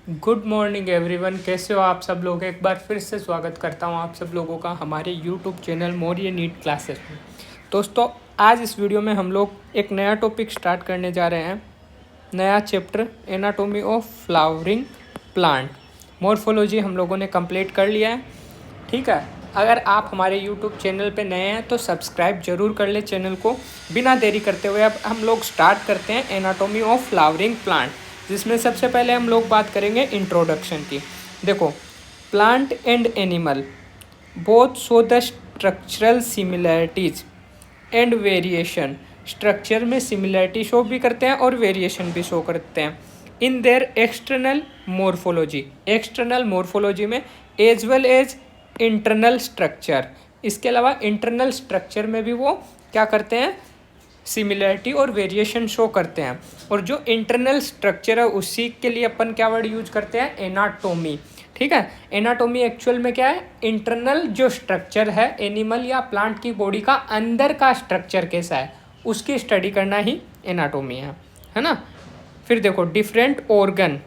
Good morning everyone, कैसे हो आप सब लोग। एक बार फिर से स्वागत करता हूं आप सब लोगों का हमारे YouTube channel Maurya NEET classes में। दोस्तों, आज इस वीडियो में हम लोग एक नया टॉपिक स्टार्ट करने जा रहे हैं। नया chapter anatomy of flowering plant. Morphology हम लोगों ने कंप्लीट कर लिया है। ठीक है, अगर आप हमारे यूट्यूब चैनल पे नए हैं तो सब्सक्राइब जरूर कर ले चैनल को। बिना देरी करते हुए अब हम लोग स्टार्ट करते हैं एनाटॉमी ऑफ फ्लावरिंग प्लांट, जिसमें सबसे पहले हम लोग बात करेंगे इंट्रोडक्शन की। देखो, plant and animal both show the structural similarities and variation. Structure में सिमिलैरिटी शो भी करते हैं और वेरिएशन भी शो करते हैं in their external morphology. External morphology में as well as internal structure. इसके अलावा इंटरनल स्ट्रक्चर में भी वो क्या करते हैं, सिमिलैरिटी और वेरिएशन शो करते हैं। और जो इंटरनल स्ट्रक्चर है उसी के लिए अपन क्या वर्ड यूज करते हैं, एनाटोमी। ठीक है, एनाटोमी एक्चुअल में क्या है, इंटरनल जो स्ट्रक्चर है एनिमल या प्लांट की बॉडी का अंदर का स्ट्रक्चर कैसा है उसकी स्टडी करना ही एनाटोमी है ना। फिर देखो, different organ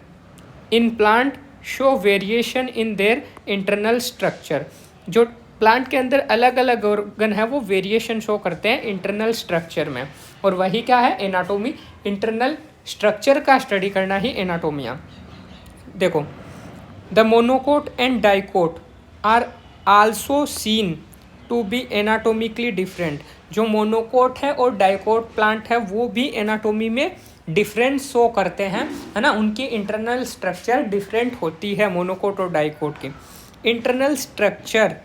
in plant show variation in their internal structure. जो प्लांट के अंदर अलग अलग ऑर्गन है वो वेरिएशन शो करते हैं इंटरनल स्ट्रक्चर में, और वही क्या है, एनाटोमी। इंटरनल स्ट्रक्चर का स्टडी करना ही एनाटोमिया। देखो, the monocot and dicot are also seen to be anatomically different. जो मोनोकोट है और डाइकोट प्लांट है वो भी एनाटोमी में डिफरेंस शो करते हैं, है ना। उनकी इंटरनल स्ट्रक्चर डिफरेंट होती है मोनोकोट और डाइकोट की। Internal structure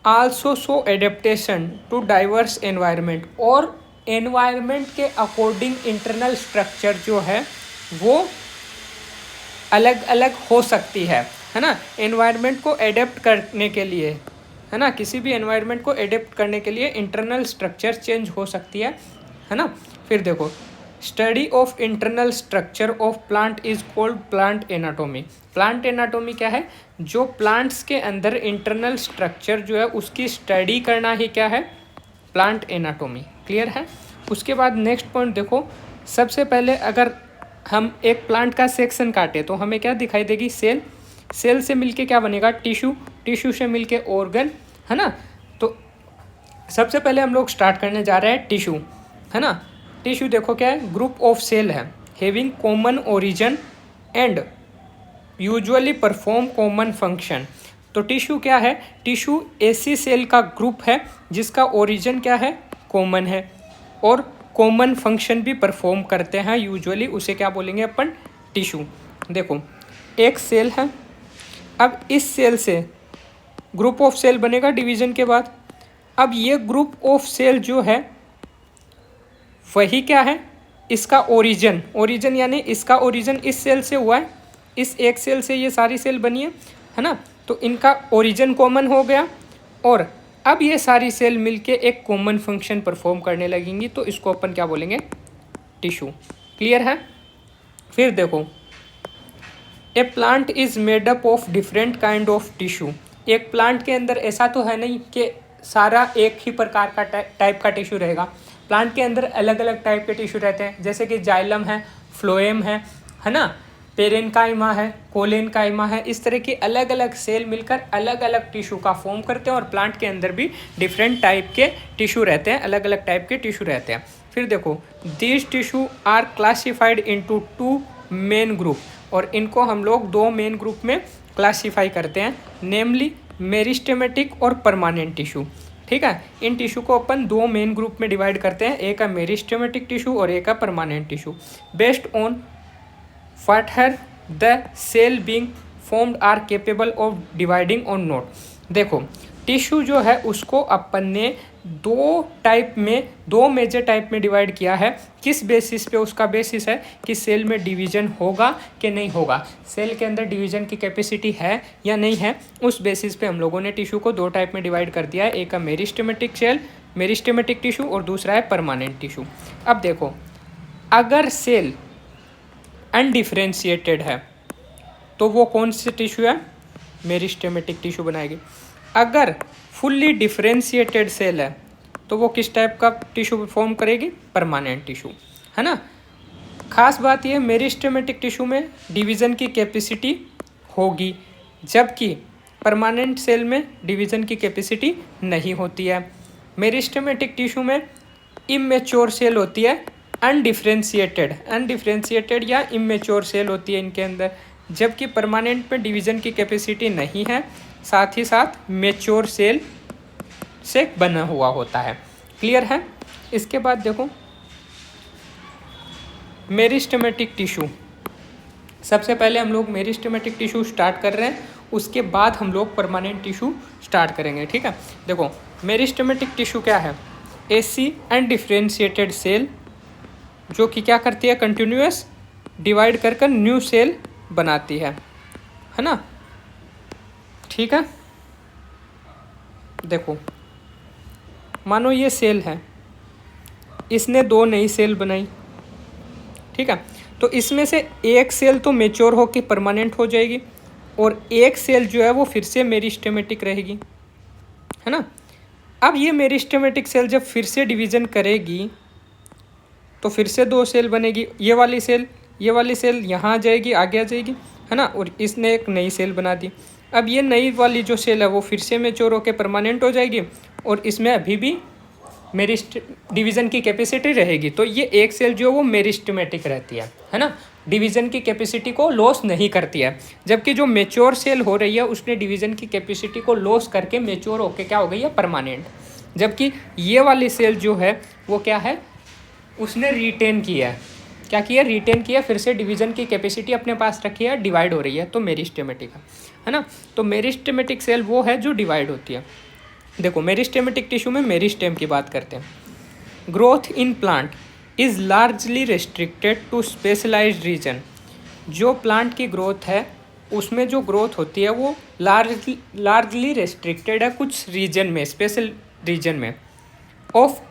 also show adaptation to diverse environment. और एनवायरनमेंट के अकॉर्डिंग इंटरनल स्ट्रक्चर जो है वो अलग अलग हो सकती है ना। एनवायरनमेंट को एडेप्ट करने के लिए, है ना, किसी भी एनवायरनमेंट को एडेप्ट करने के लिए इंटरनल स्ट्रक्चर चेंज हो सकती है ना। फिर देखो, study of internal structure of plant is called plant anatomy. Plant anatomy क्या है, जो प्लांट्स के अंदर इंटरनल स्ट्रक्चर जो है उसकी स्टडी करना ही क्या है, प्लांट एनाटोमी। क्लियर है। उसके बाद नेक्स्ट पॉइंट देखो, सबसे पहले अगर हम एक प्लांट का सेक्शन काटे तो हमें क्या दिखाई देगी, सेल। सेल से मिलके क्या बनेगा, टिश्यू। टिश्यू से मिलके ऑर्गन, है ना। तो सबसे पहले हम लोग स्टार्ट करने जा रहे हैं टिश्यू, है ना। टिश्यू देखो क्या है, ग्रुप ऑफ सेल है having common origin and usually perform common function. तो टिश्यू क्या है, टिश्यू ऐसी सेल का ग्रुप है जिसका ओरिजिन क्या है, कॉमन है, और कॉमन फंक्शन भी परफॉर्म करते हैं यूजुअली, उसे क्या बोलेंगे अपन, टिश्यू। देखो, एक सेल है, अब इस सेल से ग्रुप ऑफ सेल बनेगा डिवीजन के बाद। अब ये ग्रुप ऑफ सेल जो है वही क्या है, इसका ओरिजिन। ओरिजिन यानी इसका ओरिजिन इस सेल से हुआ है, इस एक सेल से ये सारी सेल बनी है ना। तो इनका ओरिजिन कॉमन हो गया और अब ये सारी सेल मिलके एक कॉमन फंक्शन परफॉर्म करने लगेंगी, तो इसको अपन क्या बोलेंगे, टिश्यू। क्लियर है। फिर देखो, a plant is made up of different kind of tissue. एक प्लांट के अंदर ऐसा तो है नहीं कि सारा एक ही प्रकार का टाइप का टिश्यू रहेगा। प्लांट के अंदर अलग अलग टाइप के टिश्यू रहते हैं, जैसे कि जाइलम है, फ्लोएम है ना, पेरेनकाइमा है, कोलेनकाइमा है। इस तरह की अलग अलग सेल मिलकर अलग अलग टिश्यू का फॉर्म करते हैं, और प्लांट के अंदर भी डिफरेंट टाइप के टिश्यू रहते हैं, अलग अलग टाइप के टिश्यू रहते हैं। फिर देखो, these tissue are classified into 2 main group, और इनको हम लोग 2 मेन ग्रुप में क्लासीफाई करते हैं, नेमली मेरिस्टेमेटिक और परमानेंट टिश्यू। ठीक है, इन टिश्यू को अपन 2 मेन ग्रुप में डिवाइड करते हैं, एक है मेरिस्टेमेटिक टिश्यू और एक है permanent tissue. Based on whatever the cell being formed are capable of dividing or not। देखो, टिश्यू जो है उसको अपन ने 2 मेजर टाइप में डिवाइड किया है। किस बेसिस पे, उसका बेसिस है कि सेल में डिवीजन होगा कि नहीं होगा, सेल के अंदर डिवीजन की कैपेसिटी है या नहीं है। उस बेसिस पे हम लोगों ने टिश्यू को 2 टाइप में डिवाइड कर दिया है, एक है मेरिस्टेमेटिक टिश्यू और दूसरा है परमानेंट टिश्यू। अब देखो, अगर सेल अनडिफ्रेंशिएटेड है तो वो कौन सी टिश्यू है, मेरिस्टेमेटिक टिश्यू बनाएगी। अगर फुल्ली डिफ्रेंशिएटेड सेल है तो वो किस टाइप का टिश्यू फॉर्म करेगी, परमानेंट टिश्यू, है ना। खास बात यह मेरिस्टेमेटिक टिश्यू में डिवीज़न की कैपेसिटी होगी, जबकि परमानेंट सेल में डिवीज़न की कैपेसिटी नहीं होती है। मेरिस्टेमेटिक टिश्यू में इमेच्योर सेल होती है, अनडिफ्रेंशिएटेड या इमेच्योर सेल होती है इनके अंदर, जबकि परमानेंट में डिवीज़न की कैपेसिटी नहीं है, साथ ही साथ मेच्योर सेल से बना हुआ होता है। क्लियर है। इसके बाद देखो मेरिस्टेमेटिक टिश्यू, सबसे पहले हम लोग मेरिस्टेमेटिक टिश्यू स्टार्ट कर रहे हैं, उसके बाद हम लोग परमानेंट टिश्यू स्टार्ट करेंगे। ठीक है, देखो मेरिस्टेमेटिक टिश्यू क्या है, एसी अनडिफ्रेंशिएटेड सेल जो कि क्या करती है, कंटिन्यूअस डिवाइड कर न्यू सेल बनाती है ना। ठीक है, देखो मानो ये सेल है, इसने 2 नई सेल बनाई। ठीक है, तो इसमें से एक सेल तो मेच्योर होकर परमानेंट हो जाएगी और एक सेल जो है वो फिर से मेरिस्टेमेटिक रहेगी, है ना। अब ये मेरिस्टेमेटिक सेल जब फिर से डिवीज़न करेगी तो फिर से 2 सेल बनेगी, ये वाली सेल यहाँ आ जाएगी, आगे आ जाएगी, है ना, और इसने एक नई सेल बना दी। अब ये नई वाली जो सेल है वो फिर से मेच्योर होकर परमानेंट हो जाएगी और इसमें अभी भी डिवीज़न की कैपेसिटी रहेगी, तो ये एक सेल जो है वो मेरिस्टेमेटिक रहती है ना, डिवीज़न की कैपेसिटी को लॉस नहीं करती है। जबकि जो मेच्योर सेल हो रही है उसने डिवीज़न की कैपेसिटी को लॉस करके मेच्योर होके क्या हो गई है, परमानेंट। जबकि ये वाली सेल जो है वो क्या है, उसने रिटेन किया है, क्या किया, रिटेन किया, फिर से डिवीज़न की कैपेसिटी अपने पास रखी है, डिवाइड हो रही है, तो मेरिस्टेमेटिक है ना। तो मेरिस्टेमेटिक सेल वो है जो डिवाइड होती है। देखो मेरिस्टेमेटिक टिश्यू में मेरिस्टेम की बात करते हैं। Growth in plant is largely restricted to specialised region. जो प्लांट की ग्रोथ है उसमें जो ग्रोथ होती है वो लार्जली रेस्ट्रिक्टेड है कुछ रीजन में, स्पेशल रीजन में, ऑफ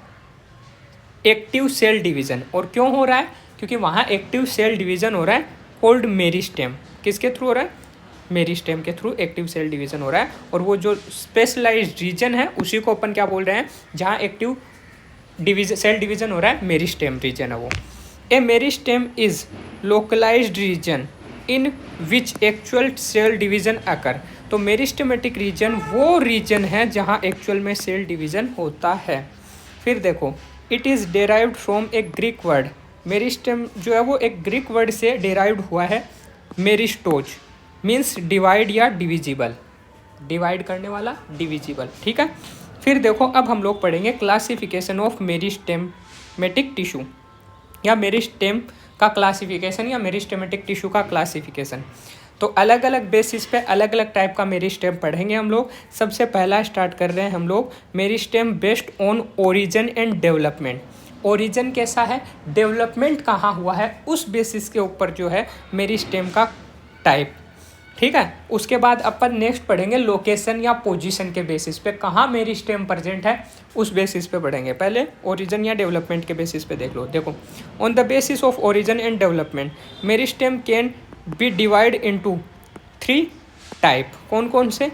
एक्टिव सेल डिवीज़न। और क्यों हो रहा है, क्योंकि वहाँ एक्टिव सेल डिवीज़न हो रहा है, कोल्ड मेरिस्टेम। किसके थ्रू हो रहा है, मेरिस्टेम के थ्रू एक्टिव सेल डिवीज़न हो रहा है। और वो जो स्पेशलाइज्ड रीजन है उसी को अपन क्या बोल रहे हैं, जहाँ एक्टिव सेल डिवीज़न हो रहा है, मेरिस्टेम रीजन है वो। A meristem is localised region in which actual cell division occur. तो मेरिस्टेमेटिक रीजन वो रीजन है जहाँ एक्चुअल में सेल डिवीज़न होता है। फिर देखो it is derived from A Greek word. Meristem जो है वो एक ग्रीक वर्ड से डेराइव्ड हुआ है, मेरिस्टोज मीन्स डिवाइड या डिविजिबल, डिवाइड करने वाला, डिविजिबल। ठीक है, फिर देखो अब हम लोग पढ़ेंगे क्लासिफिकेशन ऑफ मेरिस्टेमेटिक टिश्यू या मेरिस्टेम का क्लासिफिकेशन या मेरिस्टेमेटिक टिश्यू का क्लासिफिकेशन। तो अलग अलग बेसिस पे अलग अलग टाइप का मेरिस्टेम पढ़ेंगे हम लोग। सबसे पहला स्टार्ट कर रहे हैं हम लोग meristem based on origin and development. Origin कैसा है, डेवलपमेंट कहाँ हुआ है, उस बेसिस के ऊपर जो है मेरिस्टेम का टाइप। ठीक है, उसके बाद अपन नेक्स्ट पढ़ेंगे लोकेशन या पोजीशन के बेसिस पे, कहाँ मेरिस्टेम प्रेजेंट है उस बेसिस पे पढ़ेंगे। पहले ओरिजिन या डेवलपमेंट के बेसिस पे देख लो। देखो on the basis of origin and development meristem can be divide into 3 type. कौन कौन से,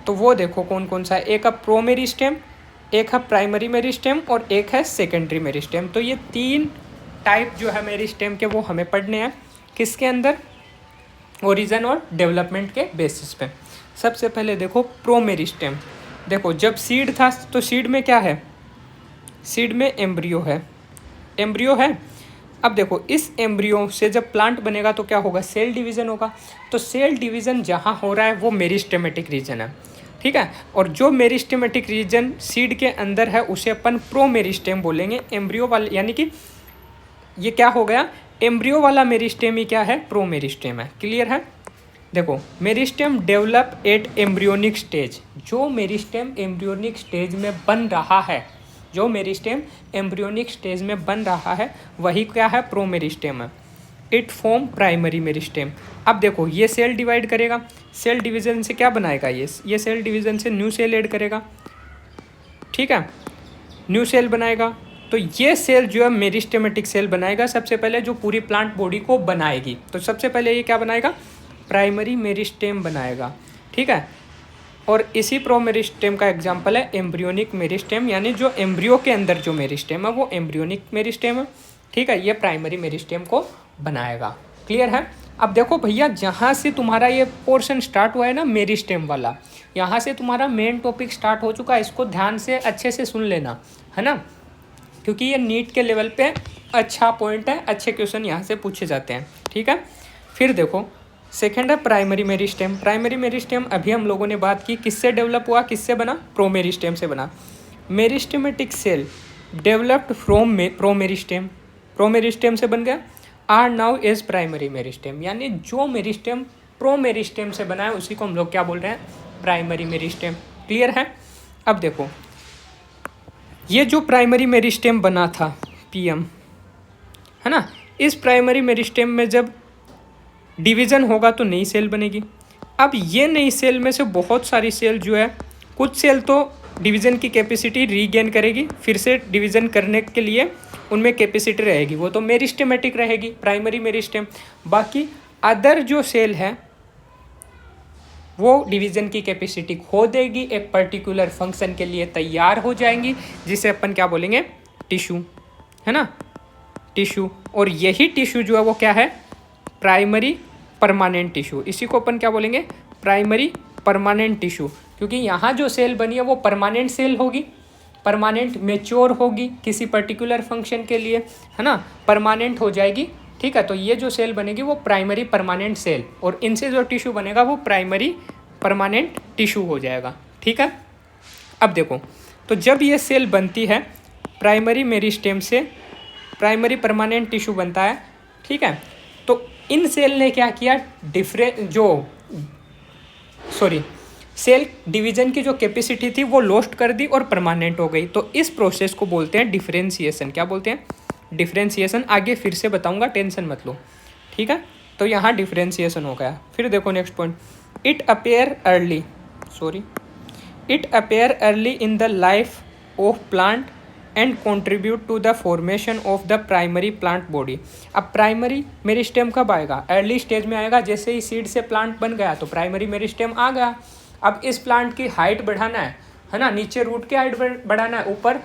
तो वो देखो कौन कौन सा है। एक है प्रो मेरिस्टेम, एक है प्राइमरी मेरिस्टेम और एक है सेकेंडरी मेरिस्टेम। तो ये 3 टाइप जो है मेरिस्टेम के वो हमें पढ़ने हैं, किसके अंदर, ओरिजिन और डेवलपमेंट के बेसिस पे। सबसे पहले देखो प्रो मेरिस्टेम। देखो जब सीड था तो सीड में क्या है, सीड में एम्ब्रियो है, एम्ब्रियो है। अब देखो इस एम्ब्रियो से जब प्लांट बनेगा तो क्या होगा, सेल डिवीज़न होगा। तो सेल डिवीज़न जहाँ हो रहा है वो मेरिस्टेमेटिक रीजन है। ठीक है, और जो मेरिस्टेमेटिक रीजन सीड के अंदर है उसे अपन प्रो मेरिस्टेम बोलेंगे। एम्ब्रियो वाले यानी कि ये क्या हो गया, एम्ब्रियो वाला मेरिस्टेम ही क्या है, प्रो मेरिस्टेम है। क्लियर है। देखो meristem develop at embryonic stage. जो मेरिस्टेम एम्ब्रियोनिक स्टेज में बन रहा है, जो मेरिस्टेम एम्ब्रियोनिक स्टेज में बन रहा है वही क्या है, प्रो मेरिस्टेम है। It form primary meristem. अब देखो ये सेल डिवाइड करेगा, सेल डिवीज़न से क्या बनाएगा, ये सेल डिवीज़न से न्यू सेल ऐड करेगा। ठीक है, न्यू सेल बनाएगा तो ये सेल जो है मेरिस्टेमेटिक सेल बनाएगा सबसे पहले, जो पूरी प्लांट बॉडी को बनाएगी। तो सबसे पहले ये क्या बनाएगा, प्राइमरी मेरिस्टेम बनाएगा। ठीक है, और इसी प्रो मेरिस्टेम का एग्जांपल है एम्ब्रियोनिक मेरिस्टेम, यानी जो एम्ब्रियो के अंदर जो मेरिस्टेम है वो एम्ब्रियोनिक मेरिस्टेम है। ठीक है, ये प्राइमरी मेरिस्टेम को बनाएगा। क्लियर है? अब देखो भैया, जहाँ से तुम्हारा ये पोर्शन स्टार्ट हुआ है ना मेरिस्टेम वाला, यहाँ से तुम्हारा मेन टॉपिक स्टार्ट हो चुका है। इसको ध्यान से अच्छे से सुन लेना, है ना, क्योंकि ये नीट के लेवल पे अच्छा पॉइंट है, अच्छे क्वेश्चन यहाँ से पूछे जाते हैं। ठीक है, फिर देखो सेकेंड है प्राइमरी मेरिस्टेम। प्राइमरी मेरिस्टेम अभी हम लोगों ने बात की, किससे डेवलप हुआ, किससे बना, प्रोमेरिस्टेम से बना। Meristematic cell developed from promeristem, promeristem से बन गया, are now is primary meristem. यानी जो मेरिस्टेम प्रोमेरिस्टेम से बना है उसी को हम लोग क्या बोल रहे हैं, प्राइमरी मेरिस्टेम। क्लियर है? अब देखो ये जो प्राइमरी मेरिस्टेम बना था पीएम, है ना, इस प्राइमरी मेरिस्टेम में जब डिवीज़न होगा तो नई सेल बनेगी। अब ये नई सेल में से बहुत सारी सेल जो है, कुछ सेल तो डिवीज़न की कैपेसिटी रीगेन करेगी, फिर से डिवीज़न करने के लिए उनमें कैपेसिटी रहेगी, वो तो मेरिस्टेमेटिक रहेगी, प्राइमरी मेरिस्टेम। बाकी अदर जो सेल है वो डिवीज़न की कैपेसिटी खो देगी, एक पर्टिकुलर फंक्शन के लिए तैयार हो जाएंगी, जिसे अपन क्या बोलेंगे, टिश्यू, है ना, टिश्यू। और यही टिश्यू जो है वो क्या है, प्राइमरी परमानेंट टिश्यू। इसी को अपन क्या बोलेंगे, प्राइमरी परमानेंट टिश्यू, क्योंकि यहाँ जो सेल बनी है वो परमानेंट सेल होगी, परमानेंट मेच्योर होगी किसी पर्टिकुलर फंक्शन के लिए, है ना, परमानेंट हो जाएगी। ठीक है, तो ये जो सेल बनेगी वो प्राइमरी परमानेंट सेल, और इनसे जो टिश्यू बनेगा वो प्राइमरी परमानेंट टिश्यू हो जाएगा। ठीक है, अब देखो, तो जब ये सेल बनती है प्राइमरी मेरिस्टेम से प्राइमरी परमानेंट टिश्यू बनता है। ठीक है, तो इन सेल ने क्या किया, सेल डिवीजन की जो कैपेसिटी थी वो लॉस्ट कर दी और परमानेंट हो गई। तो इस प्रोसेस को बोलते हैं डिफरेंशिएशन। क्या बोलते हैं, डिफरेंशिएशन। आगे फिर से बताऊंगा, टेंशन मत लो। ठीक है, तो यहाँ डिफरेंशिएशन हो गया। फिर देखो next point, it appear early in the life of plant and contribute to the formation of the primary plant body. अब प्राइमरी मेरिस्टेम कब आएगा, अर्ली स्टेज में आएगा। जैसे ही सीड से प्लांट बन गया तो प्राइमरी मेरिस्टेम आ गया। अब इस प्लांट की हाइट बढ़ाना है ना, नीचे रूट की हाइट बढ़ाना है, ऊपर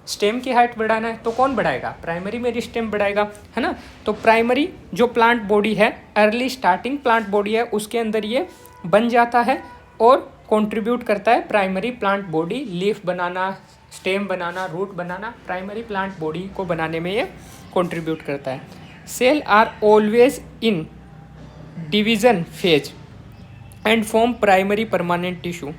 स्टेम की हाइट बढ़ाना है, तो कौन बढ़ाएगा, प्राइमरी मेरिस्टेम बढ़ाएगा, है ना। तो प्राइमरी जो प्लांट बॉडी है, अर्ली स्टार्टिंग प्लांट बॉडी है, उसके अंदर ये बन जाता है और कंट्रीब्यूट करता है प्राइमरी प्लांट बॉडी, लीफ बनाना, स्टेम बनाना, रूट बनाना, प्राइमरी प्लांट बॉडी को बनाने में ये कंट्रीब्यूट करता है। Cell are always in division phase and form primary permanent tissue.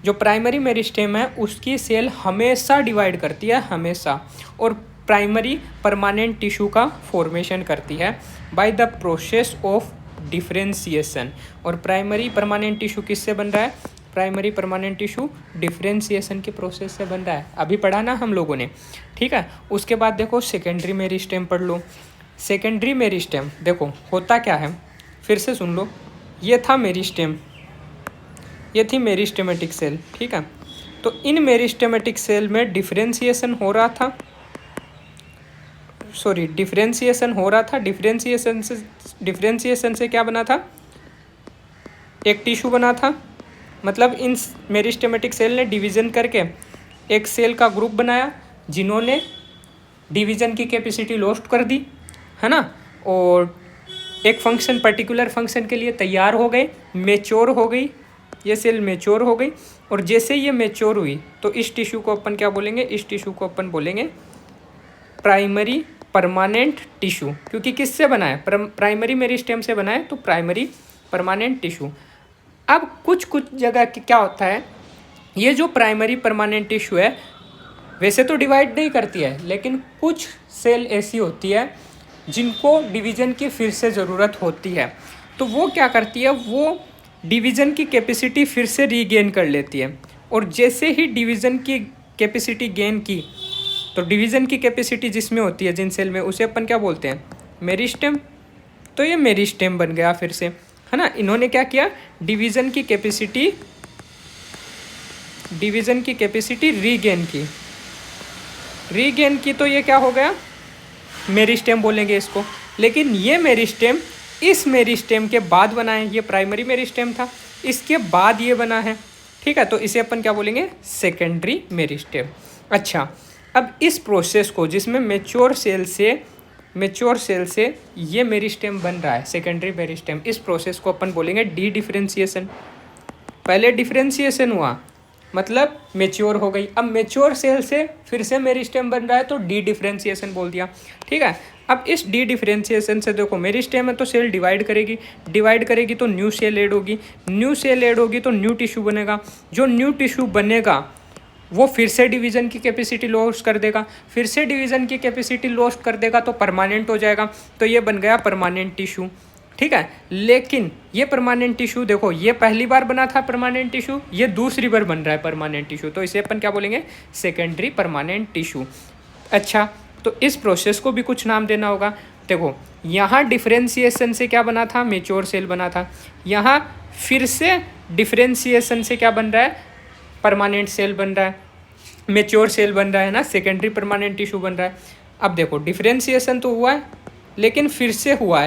जो प्राइमरी मेरिस्टेम है उसकी सेल हमेशा डिवाइड करती है, हमेशा, और प्राइमरी परमानेंट टिश्यू का फॉर्मेशन करती है by the process of differentiation. और प्राइमरी परमानेंट टिश्यू किससे बन रहा है, प्राइमरी परमानेंट टिश्यू डिफरेंशिएशन के प्रोसेस से बन रहा है। अभी पढ़ा ना हम लोगों ने। ठीक है, उसके बाद देखो सेकेंडरी मेरिस्टेम पढ़ लो। सेकेंडरी मेरिस्टेम देखो होता क्या है, फिर से सुन लो। ये था मेरिस्टेम, ये थी मेरिस्टेमेटिक सेल। ठीक है, तो इन मेरिस्टेमेटिक सेल में डिफरेंशिएशन हो रहा था, डिफरेंशिएशन से क्या बना था, एक टिश्यू बना था। मतलब इन मेरिस्टेमेटिक सेल ने डिवीज़न करके एक सेल का ग्रुप बनाया, जिन्होंने डिवीज़न की कैपेसिटी लॉस्ट कर दी, है ना, और एक फंक्शन, पर्टिकुलर फंक्शन के लिए तैयार हो गए, मेच्योर हो गई, ये सेल मेच्योर हो गई। और जैसे ये मेच्योर हुई तो इस टिश्यू को अपन क्या बोलेंगे, इस टिश्यू को अपन बोलेंगे प्राइमरी परमानेंट टिश्यू, क्योंकि किससे बना है, प्राइमरी मेरिस्टेम से बना है, तो प्राइमरी परमानेंट टिश्यू। अब कुछ जगह क्या होता है, ये जो प्राइमरी परमानेंट टिश्यू है वैसे तो डिवाइड नहीं करती है, लेकिन कुछ सेल ऐसी होती है जिनको डिवीज़न की फिर से ज़रूरत होती है। तो वो क्या करती है, वो डिवीज़न की कैपेसिटी फिर से रीगेन कर लेती है। और जैसे ही डिवीज़न की कैपेसिटी गेन की, तो डिवीज़न की कैपेसिटी जिसमें होती है, जिन सेल में, उसे अपन क्या बोलते हैं, मेरिस्टेम। तो ये मेरिस्टेम बन गया फिर से, है ना। इन्होंने क्या किया, डिवीज़न की कैपेसिटी रीगेन की, तो ये क्या हो गया, मेरिस्टेम बोलेंगे इसको। लेकिन ये मेरिस्टेम इस मेरिस्टेम के बाद बना है, ये प्राइमरी मेरिस्टेम था, इसके बाद ये बना है। ठीक है, तो इसे अपन क्या बोलेंगे, सेकेंडरी मेरिस्टेम। अच्छा, अब इस प्रोसेस को, जिसमें मेच्योर सेल से मेच्योर सेल से ये मेरिस्टेम बन रहा है, सेकेंडरी मेरिस्टेम। इस प्रोसेस को अपन बोलेंगे डी डिफरेंशिएशन। पहले डिफरेंशिएशन हुआ मतलब मेच्योर हो गई, अब मेच्योर सेल से फिर से मेरिस्टेम बन रहा है तो डी डिफरेंशिएशन बोल दिया। ठीक है, अब इस डी डिफरेंशिएशन से देखो मेरिस्टेम है तो सेल डिवाइड करेगी तो न्यू सेल ऐड होगी, न्यू सेल ऐड होगी तो न्यू टिश्यू बनेगा, जो न्यू टिश्यू बनेगा वो फिर से डिवीज़न की कैपेसिटी लॉस्ट कर देगा, फिर से डिवीज़न की कैपेसिटी लॉस्ट कर देगा तो परमानेंट हो जाएगा, तो ये बन गया परमानेंट टिश्यू। ठीक है, लेकिन ये परमानेंट टिश्यू देखो ये पहली बार बना था परमानेंट टिश्यू, ये दूसरी बार बन रहा है परमानेंट टिश्यू, तो इसे अपन क्या बोलेंगे, सेकेंडरी परमानेंट टिश्यू। अच्छा, तो इस प्रोसेस को भी कुछ नाम देना होगा। देखो यहाँ डिफरेंशिएशन से क्या बना था, मेच्योर सेल बना था, यहाँ फिर से डिफरेंशिएशन से क्या बन रहा है, परमानेंट सेल बन रहा है, मेच्योर सेल बन रहा है ना, सेकेंडरी परमानेंट टिश्यू बन रहा है। अब देखो डिफरेंशिएशन तो हुआ है लेकिन फिर से हुआ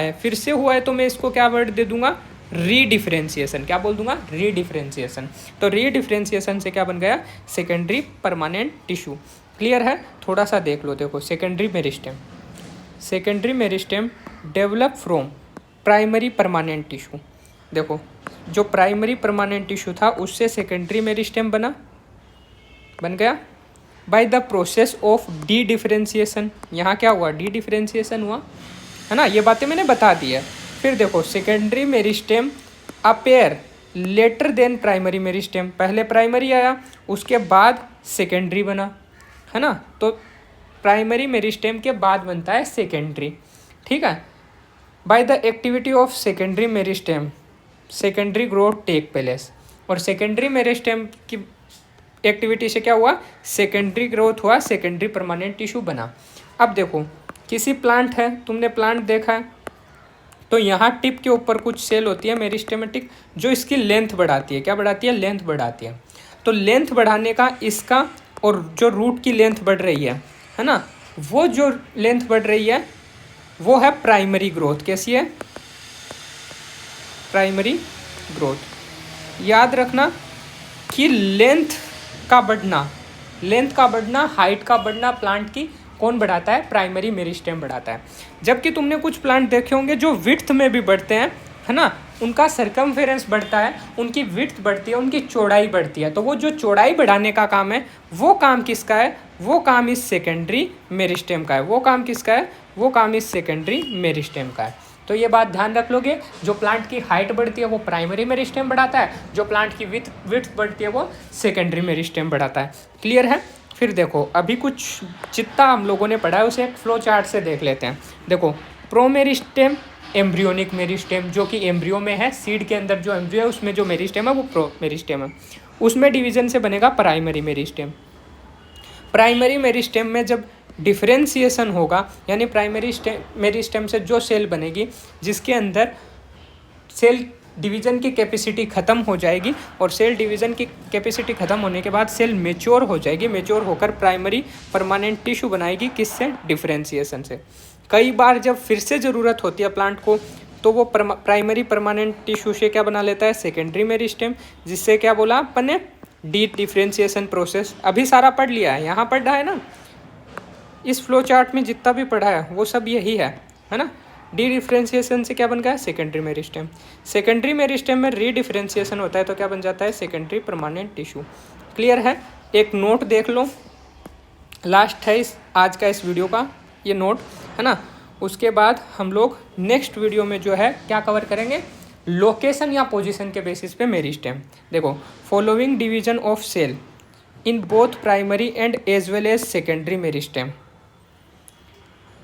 है तो मैं इसको क्या वर्ड दे दूंगा, रीडिफरेंशिएशन। क्या बोल दूंगा, रीडिफरेंशिएशन। तो रीडिफरेंशिएशन से क्या बन गया, सेकेंडरी परमानेंट टिश्यू। क्लियर है, थोड़ा सा देख लो। देखो secondary meristem develop from primary permanent tissue. देखो जो प्राइमरी परमानेंट टिश्यू था उससे सेकेंडरी मेरिस्टेम बन गया bye the process of D differentiation. यहाँ क्या हुआ, डी डिफरेंशिएशन हुआ है ना, ये बातें मैंने बता दी है। फिर देखो secondary meristem appear later than primary meristem, पहले प्राइमरी आया उसके बाद सेकेंडरी बना, है ना, तो प्राइमरी मेरिस्टेम के बाद बनता है सेकेंडरी। ठीक है, by the activity of secondary meristem secondary growth take place, और सेकेंडरी मेरिस्टेम की एक्टिविटी से क्या हुआ, सेकेंडरी ग्रोथ हुआ, सेकेंडरी परमानेंट टिश्यू बना। अब देखो किसी प्लांट है, तुमने प्लांट देखा है तो यहाँ टिप के ऊपर कुछ सेल होती है मेरिस्टेमेटिक जो इसकी लेंथ बढ़ाती है। क्या बढ़ाती है, लेंथ बढ़ाती है। तो लेंथ बढ़ाने का इसका और जो रूट की लेंथ बढ़ रही है ना, वो जो लेंथ बढ़ रही है वो है प्राइमरी ग्रोथ। कैसी है, प्राइमरी ग्रोथ। याद रखना कि लेंथ का बढ़ना, हाइट का बढ़ना प्लांट की कौन बढ़ाता है, प्राइमरी मेरिस्टेम बढ़ाता है। जबकि तुमने कुछ प्लांट देखे होंगे जो विड्थ में भी बढ़ते हैं, है ना, उनका सर्कमफेरेंस बढ़ता है, उनकी विड्थ बढ़ती है, उनकी चौड़ाई बढ़ती है। तो वो जो चौड़ाई बढ़ाने का काम है वो काम किसका है, वो काम इस सेकेंडरी मेरिस्टेम का है। वो काम किसका है, वो काम इस सेकेंडरी मेरिस्टेम का है। तो ये बात ध्यान रख लोगे, जो प्लांट की हाइट बढ़ती है वो प्राइमरी मेरिस्टेम बढ़ाता है, जो प्लांट की विड्थ बढ़ती है वो सेकेंडरी मेरिस्टेम बढ़ाता है। क्लियर है। फिर देखो अभी कुछ जितना हम लोगों ने पढ़ा है उसे एक फ्लो चार्ट से देख लेते हैं। देखो प्रोमेरिस्टेम, एम्ब्रियोनिक मेरिस्टेम, जो कि एम्ब्रियो में है, सीड के अंदर जो एम्ब्रियो है उसमें जो मेरिस्टेम है वो प्रोमेरिस्टेम है। उसमें डिवीजन से बनेगा प्राइमरी मेरिस्टेम। प्राइमरी मेरिस्टेम में जब डिफरेंशिएशन होगा, यानी प्राइमरी मेरिस्टेम से जो सेल बनेगी जिसके अंदर सेल डिवीज़न की कैपेसिटी ख़त्म हो जाएगी, और सेल डिवीज़न की कैपेसिटी ख़त्म होने के बाद सेल मेच्योर हो जाएगी, मेच्योर होकर प्राइमरी परमानेंट टिश्यू बनाएगी। किससे, डिफरेंशिएशन से। कई बार जब फिर से ज़रूरत होती है प्लांट को तो वो प्राइमरी परमानेंट टिश्यू से क्या बना लेता है, सेकेंडरी मेरिस्टेम, जिससे क्या बोला अपन ने, डी डिफरेंशिएशन प्रोसेस। अभी सारा पढ़ लिया है, यहाँ पढ़ा है ना, इस फ्लो चार्ट में जितना भी पढ़ा है वो सब यही है ना। डी डिफरेंशिएशन से क्या बन गया, सेकेंडरी मेरिस्टेम। सेकेंडरी मेरिस्टेम में री डिफरेंशिएशन होता है तो क्या बन जाता है, सेकेंडरी परमानेंट टिश्यू। क्लियर है। एक नोट देख लो, लास्ट है आज का इस वीडियो का ये नोट, है ना। उसके बाद हम लोग नेक्स्ट वीडियो में जो है क्या कवर करेंगे, लोकेशन या पोजीशन के बेसिस पे मेरिस्टेम। देखो following division of cell in both primary and as well as secondary meristem.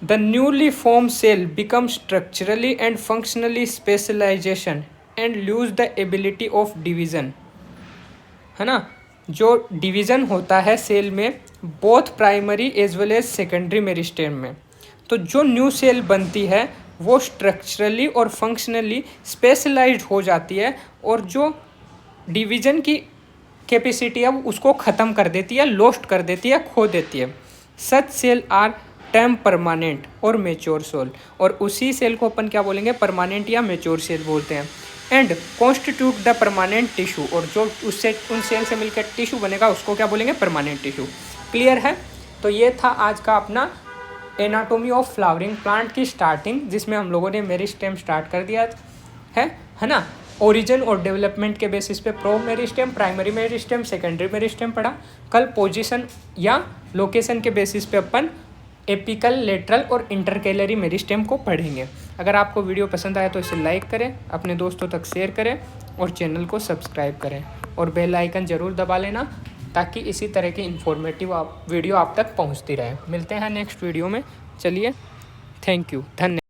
The newly formed cell becomes structurally and functionally specialization and lose the ability of division, है ना। जो division होता है cell में both primary as well as secondary meristem में, तो जो new cell बनती है वो स्ट्रक्चरली और फंक्शनली स्पेशलाइज्ड हो जाती है, और जो डिवीज़न की कैपेसिटी है उसको ख़त्म कर देती है, लॉस्ट कर देती है, खो देती है। सच सेल आर टर्म परमानेंट और मेच्योर सेल, और उसी सेल को अपन क्या बोलेंगे, परमानेंट या मेच्योर सेल बोलते हैं। And constitute the permanent tissue, और जो उससे उन सेल से मिलकर टिश्यू बनेगा उसको क्या बोलेंगे, परमानेंट टिश्यू। क्लियर है। तो ये था आज का अपना एनाटोमी ऑफ फ्लावरिंग प्लांट की स्टार्टिंग, जिसमें हम लोगों ने मेरिस्टेम स्टार्ट कर दिया है ना। ओरिजिन और डेवलपमेंट के बेसिस पे pro meristem, primary meristem, secondary meristem पढ़ा। कल पोजीशन या लोकेशन के बेसिस पे अपन एपिकल, लेटरल और इंटरकेलरी मेरिस्टेम को पढ़ेंगे। अगर आपको वीडियो पसंद आया तो इसे लाइक करें, अपने दोस्तों तक शेयर करें और चैनल को सब्सक्राइब करें और बेल आइकन ज़रूर दबा लेना, ताकि इसी तरह की इन्फॉर्मेटिव वीडियो आप तक पहुंचती रहे। मिलते हैं नेक्स्ट वीडियो में। चलिए, थैंक यू, धन्यवाद।